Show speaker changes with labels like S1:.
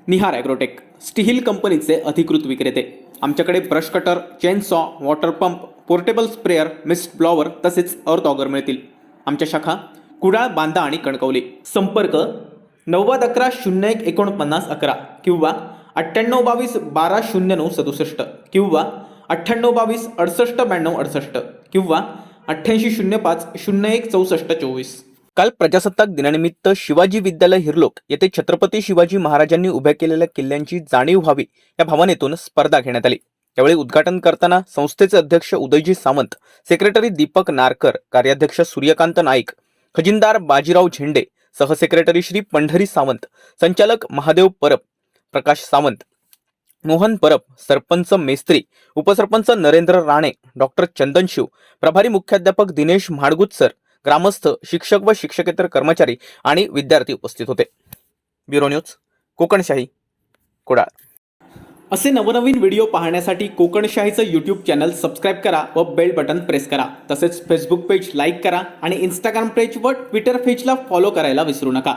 S1: निहार agrotech steel कंपनीचे अधिकृत विक्रेते. आमच्याकडे brush cutter, chain saw, water pump, portable sprayer, mist blower तसेच अर्थ ऑगर मिळतील. आमच्या शाखा कुडाळ, बांदा आणि कणकवली. संपर्क 9011 014911 किंवा 9822120967 किंवा 9822689268 किंवा 8805016424. काल प्रजासत्ताक दिनानिमित्त शिवाजी विद्यालय हिरलोक येथे छत्रपती शिवाजी महाराजांनी उभ्या केलेल्या किल्ल्यांची जाणीव व्हावी या भावनेतून स्पर्धा घेण्यात आली. यावेळी उद्घाटन करताना संस्थेचे अध्यक्ष उदयजी सामंत, सेक्रेटरी दीपक नारकर, कार्याध्यक्ष सूर्यकांत नाईक, खजिनदार बाजीराव झेंडे, सहसेक्रेटरी श्री पंढरी सावंत, संचालक महादेव परब, प्रकाश सावंत, मोहन परब, सरपंच मेस्त्री, उपसरपंच नरेंद्र राणे, डॉक्टर चंदन शिव, प्रभारी मुख्याध्यापक दिनेश म्हाडगुत सर, ग्रामस्थ, शिक्षक व शिक्षकेतर कर्मचारी आणि विद्यार्थी उपस्थित होते. Bureau news, Kokanshahi, Kudal. असे नवनवीन व्हिडिओ पाहण्यासाठी कोकणशाहीचं यूट्यूब चॅनल सबस्क्राईब करा व बेल बटन प्रेस करा. तसेच फेसबुक पेज लाईक करा आणि इंस्टाग्राम पेज व ट्विटर पेजला फॉलो करायला विसरू नका.